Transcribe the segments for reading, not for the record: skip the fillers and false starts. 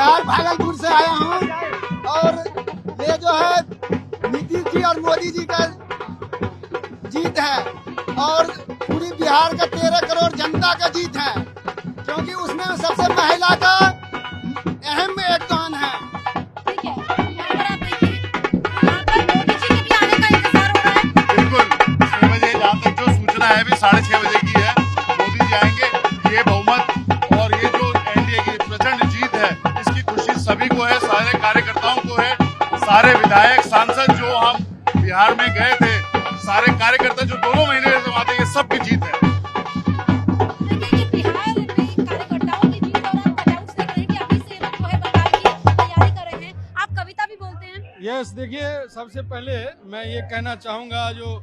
बिहार भागलपुर से आया हूँ और ये जो है नीतीश जी और मोदी जी का जीत है और पूरी बिहार का 13 करोड़ जनता का जीत है, क्योंकि उसमें सबसे महिला का अहम योगदान है। ठीक है, यहाँ पर आप देखिए, यहाँ पर मोदी जी के भी आने का इंतजार हो रहा है। बिल्कुल 6 बजे, जहाँ तक जो सूचना है भी 6:30 बजे की है, मोदी जी आएंगे। ये बहुमत और ये जो एनडीए की प्रचंड जीत है, इसकी खुशी सभी को है, सारे कार्यकर्ताओं को है। सारे विधायक सांसद जो हम बिहार में गए थे, सारे कार्यकर्ता जो 2 महीने से आते हैं, ये सबकी जीत है। देखिए कि बिहार में कार्यकर्ताओं की जीत और आप कटआउट्स देख रहे हैं कि अभी से लोग जो है बंगाल की तैयारी कर रहे हैं। आप कविता भी बोलते हैं। यस, देखिए सबसे पहले मैं ये कहना चाहूँगा, जो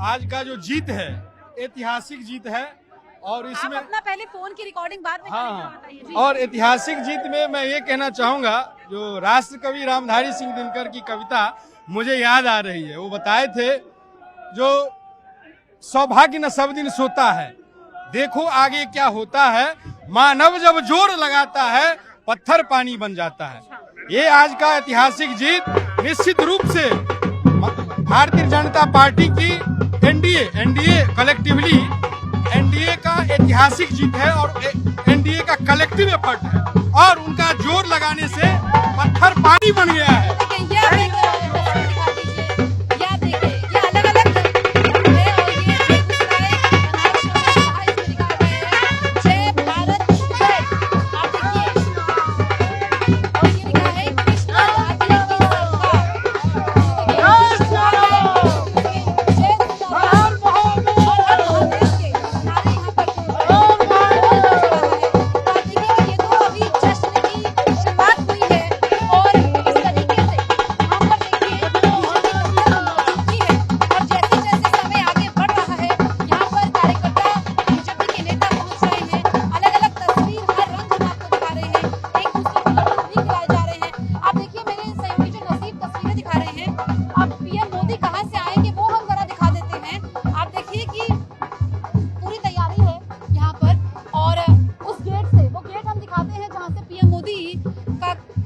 आज का जो जीत है ऐतिहासिक जीत है और आप इसमें अपना पहले फोन की रिकॉर्डिंग बाद में करेंगे, बताइए जी। और ऐतिहासिक जीत में मैं ये कहना चाहूँगा, जो राष्ट्र कवि रामधारी सिंह दिनकर की कविता मुझे याद आ रही है। वो बताए थे, जो सौभाग्य न सब दिन सोता है, देखो आगे क्या होता है, मानव जब जोर लगाता है पत्थर पानी बन जाता है। ये आज का ऐतिहासिक जीत निश्चित रूप से भारतीय जनता पार्टी की एनडीए कलेक्टिवली एनडीए का ऐतिहासिक जीत है और एनडीए का कलेक्टिव एफर्ट है और उनका जोर लगाने से पत्थर पानी बन गया है।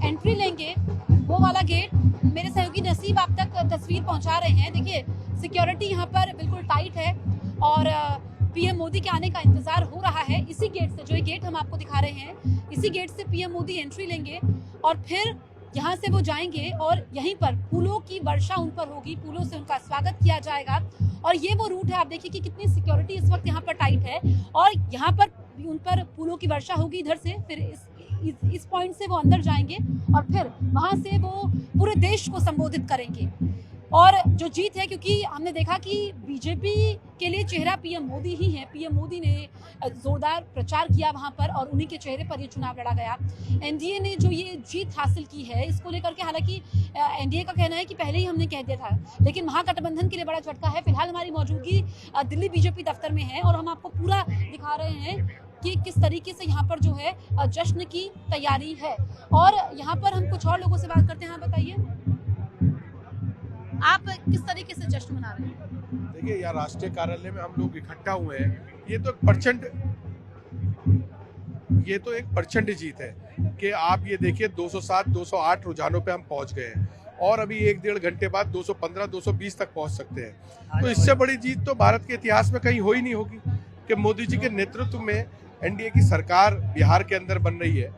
एंट्री लेंगे वो वाला गेट, मेरे सहयोगी नसीब आप तक तस्वीर पहुंचा रहे हैं। देखिए सिक्योरिटी यहाँ पर बिल्कुल टाइट है और पीएम मोदी के आने का इंतजार हो रहा है। इसी गेट से, जो ये गेट हम आपको दिखा रहे हैं, इसी गेट से पीएम मोदी एंट्री लेंगे और फिर यहाँ से वो जाएंगे और यहीं पर फूलों की वर्षा उन पर होगी, फूलों से उनका स्वागत किया जाएगा। और ये वो रूट है, आप देखिए कि कितनी सिक्योरिटी इस वक्त यहाँ पर टाइट है और यहाँ पर उन पर फूलों की वर्षा होगी इधर से, फिर इस पॉइंट से वो अंदर जाएंगे और फिर वहां से वो पूरे देश को संबोधित करेंगे। और जो जीत है, क्योंकि हमने देखा कि बीजेपी के लिए चेहरा पीएम मोदी ही है, पीएम मोदी ने जोरदार प्रचार किया वहां पर और उन्हीं के चेहरे पर ये चुनाव लड़ा गया। एनडीए ने जो ये जीत हासिल की है, इसको लेकर के हालांकि एनडीए का कहना है कि पहले ही हमने कह दिया था, लेकिन महागठबंधन के लिए बड़ा झटका है। फिलहाल हमारी मौजूदगी दिल्ली बीजेपी दफ्तर में है और हम आपको पूरा दिखा रहे हैं कि किस तरीके से यहाँ पर जो है जश्न की तैयारी है। और यहाँ पर हम कुछ और लोगों से बात करते हैं। हाँ बताइए, आप किस तरीके से जश्न मना रहे हैं? देखिए, यहाँ राष्ट्रीय कार्यालय में हम लोग इकट्ठा हुए हैं। ये तो एक प्रचंड जीत है कि आप ये देखिए 207, 208 रुझानों पे हम पहुंच गए हैं और अभी 1-1.5 घंटे बाद 215, 220 तक पहुंच सकते हैं। तो इससे बड़ी जीत तो भारत के इतिहास में कहीं हो ही नहीं होगी कि मोदी जी के नेतृत्व में एनडीए की सरकार बिहार के अंदर बन रही है।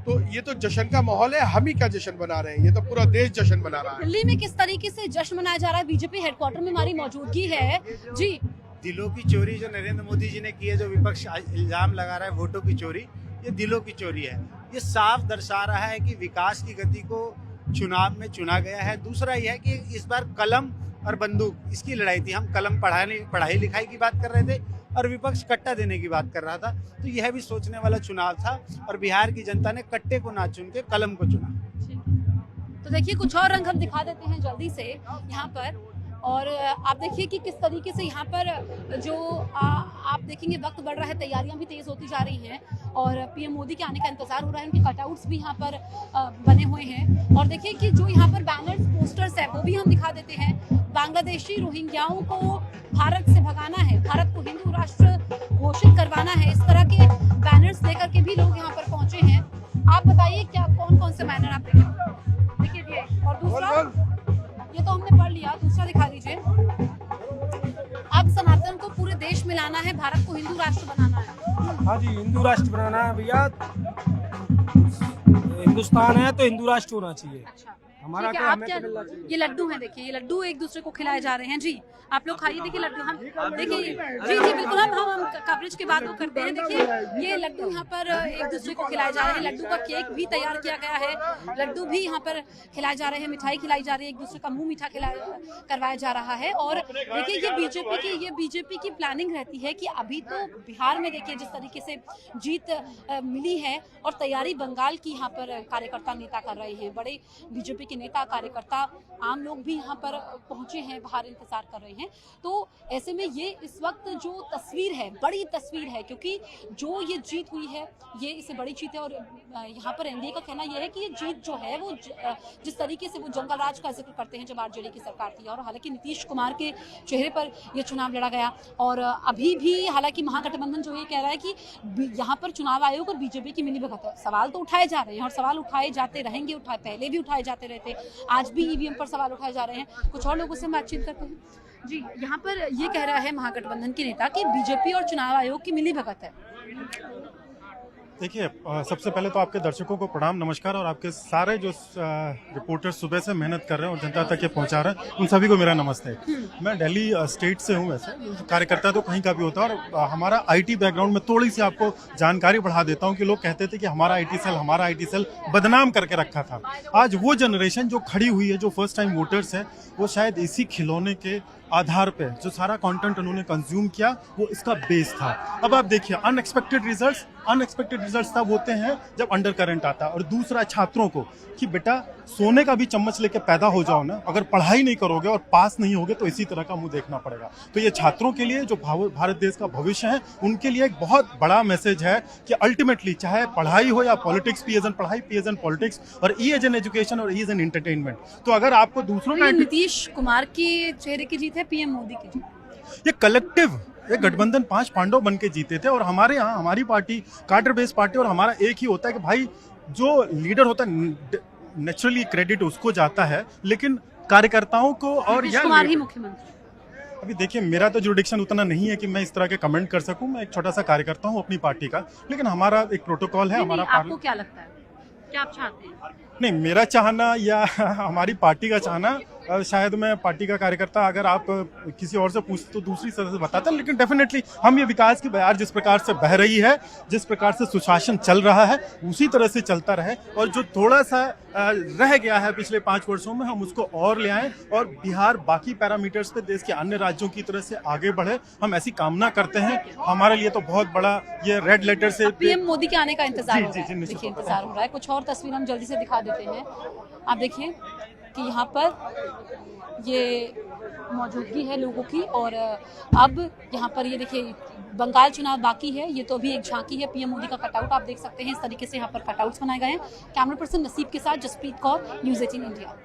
तो ये तो जश्न का माहौल है, हम ही का जश्न मना रहे हैं, ये तो पूरा देश जश्न मना रहा है। दिल्ली में किस तरीके से जश्न मनाया जा रहा है? बीजेपी हेडक्वार्टर में हमारी मौजूदगी है जी। दिलों की चोरी जो नरेंद्र मोदी जी ने की है, जो विपक्ष इल्जाम लगा रहा है वोटों की चोरी, ये दिलों की चोरी है। ये साफ दर्शा रहा है कि विकास की गति को चुनाव में चुना गया है। दूसरा यह है कि इस बार कलम और बंदूक, इसकी लड़ाई थी। हम कलम पढ़ाई लिखाई की बात कर रहे थे और विपक्ष कट्टा देने की बात कर रहा था। तो यह भी सोचने वाला चुनाव था और बिहार की जनता ने कट्टे को ना चुन के कलम को चुना। तो देखिए कुछ और रंग हम दिखा देते हैं जल्दी से यहाँ पर। और आप देखिए कि किस तरीके से यहाँ पर जो आप देखेंगे वक्त बढ़ रहा है, तैयारियां भी तेज होती जा रही हैं और पीएम मोदी के आने का इंतजार हो रहा है। उनके कटआउट्स भी यहाँ पर बने हुए हैं और देखिए कि जो यहाँ पर बैनर्स, पोस्टर्स है, वो भी हम दिखा देते हैं। बांग्लादेशी रोहिंग्याओं को भारत से भगाना है, भारत को हिंदू राष्ट्र घोषित करवाना है, इस तरह के बैनर्स लेकर के भी लोग यहाँ पर पहुंचे हैं। आप बताइए क्या कौन कौन से बैनर आप देखिए ये, और दूसरा ये तो हमने पढ़ लिया, दूसरा दिखा दीजिए। अब सनातन को पूरे देश में लाना है, भारत को हिंदू राष्ट्र बनाना है। हाँ जी, हिंदू राष्ट्र बनाना है भैया। हिंदुस्तान है तो हिंदू राष्ट्र होना चाहिए। अच्छा, हमारा ठीक है, क्या, आप हमें क्या, तो मिलना चाहिए। ये लड्डू हैं, देखिए ये लड्डू एक दूसरे को खिलाए जा रहे हैं। जी आप लोग खाइए, देखिए लड्डू, हम देखिए जी जी बिल्कुल, हम कवरेज के बाद वो करते हैं। देखिए ये लड्डू यहाँ पर एक दूसरे को खिलाए जा रहे हैं, लड्डू का केक भी तैयार किया गया है, लड्डू भी यहाँ पर खिलाए जा रहे हैं, मिठाई खिलाई जा रही है, एक दूसरे का मुंह मीठा करवाया जा रहा है। और देखिए ये बीजेपी की प्लानिंग रहती है कि अभी तो बिहार में देखिए जिस तरीके से जीत मिली है और तैयारी बंगाल की यहाँ पर कार्यकर्ता नेता कर रहे हैं, बड़े बीजेपी के नेता कार्यकर्ता आम लोग भी यहाँ पर पहुंचे हैं, बाहर इंतजार कर रहे हैं। तो ऐसे में ये इस वक्त जो तस्वीर है, बड़ी तस्वीर है, क्योंकि जो ये जीत हुई है ये इससे बड़ी जीत है। और यहाँ पर एनडीए का कहना यह है कि ये जीत जो है वो जिस तरीके से वो जंगल राज का जिक्र करते हैं जब आरजेडी की सरकार थी, और हालांकि नीतीश कुमार के चेहरे पर ये चुनाव लड़ा गया, और अभी भी हालांकि महागठबंधन जो ये कह रहा है कि यहाँ पर चुनाव आयोग और बीजेपी की मिलीभगत है। सवाल तो उठाए जा रहे हैं और सवाल उठाए जाते रहेंगे, पहले भी उठाए जाते रहते, आज भी ईवीएम पर सवाल उठाए जा रहे हैं। कुछ और लोगों से बातचीत करते हैं। जी यहाँ पर ये कह रहा है महागठबंधन के नेता कि बीजेपी और चुनाव आयोग की मिलीभगत है। देखिए, सबसे पहले तो आपके दर्शकों को प्रणाम, नमस्कार, और आपके सारे जो रिपोर्टर सुबह से मेहनत कर रहे हैं और जनता तक ये पहुंचा रहे हैं, उन सभी को मेरा नमस्ते। मैं दिल्ली स्टेट से हूं, वैसे कार्यकर्ता तो कहीं का भी होता है, और हमारा आईटी बैकग्राउंड में थोड़ी सी आपको जानकारी बढ़ा देता हूं कि लोग कहते थे कि हमारा आईटी सेल बदनाम करके रखा था। आज वो जनरेशन जो खड़ी हुई है, जो फर्स्ट टाइम वोटर्स है, वो शायद इसी खिलौने के आधार पे जो सारा कंटेंट उन्होंने कंज्यूम किया वो इसका बेस था। अब आप देखिए, अनएक्सपेक्टेड रिजल्ट्स तब होते हैं जब अंडर करंट आता है। और दूसरा, छात्रों को कि बेटा सोने का भी चम्मच लेके पैदा हो जाओ ना, अगर पढ़ाई नहीं करोगे और पास नहीं होगे तो इसी तरह का मुंह देखना पड़ेगा। तो ये छात्रों के लिए, जो भारत देश का भविष्य है, उनके लिए एक बहुत बड़ा मैसेज है कि अल्टीमेटली चाहे पढ़ाई हो या पॉलिटिक्स, पी एज एन पढ़ाई, पी एज एन पॉलिटिक्स, और ई एज एन एजुकेशन और ई एज एन एंटरटेनमेंट। तो अगर आपको दूसरों का, नीतीश कुमार की चेहरे की जीत है, पीएम मोदी की जीत, ये कलेक्टिव, एक गठबंधन 5 पांडव बन के जीते थे। और हमारे यहाँ हमारी पार्टी काडर बेस्ड पार्टी, और हमारा एक ही होता है कि भाई जो लीडर होता है नेचुरली क्रेडिट उसको जाता है, लेकिन कार्यकर्ताओं को और नीतीश कुमार ही मुख्यमंत्री। अभी देखिए, मेरा तो जुरिडिक्शन उतना नहीं है कि मैं इस तरह के कमेंट कर सकूं। मैं एक छोटा सा कार्यकर्ता हूं अपनी पार्टी का, लेकिन हमारा एक प्रोटोकॉल है। हमारा आपको क्या लगता है, क्या आप चाहते हैं? नहीं, मेरा चाहना या हमारी पार्टी का चाहना, शायद मैं पार्टी का कार्यकर्ता, अगर आप किसी और से पूछते तो दूसरी तरह से बताता, लेकिन डेफिनेटली हम ये विकास की बयार जिस प्रकार से बह रही है, जिस प्रकार से सुशासन चल रहा है, उसी तरह से चलता रहे। और जो थोड़ा सा रह गया है पिछले 5 वर्षों में, हम उसको और ले आएं, और बिहार बाकी पैरामीटर्स पे देश के अन्य राज्यों की तरह से आगे बढ़े, हम ऐसी कामना करते हैं। हमारे लिए तो बहुत बड़ा ये रेड लेटर से पीएम मोदी के आने का इंतजार हो रहा है। निश्चित देखिए इंतजार हो रहा है। कुछ और तस्वीर हम जल्दी से दिखा देते हैं। आप देखिए कि यहाँ पर ये मौजूदगी है लोगों की, और अब यहाँ पर ये देखिए बंगाल चुनाव बाकी है। ये तो अभी एक झांकी है पीएम मोदी का कटआउट आप देख सकते हैं। इस तरीके से यहाँ पर कटआउट्स बनाए गए हैं। कैमरा पर्सन नसीब के साथ जसप्रीत कौर, न्यूज़ 18 इंडिया।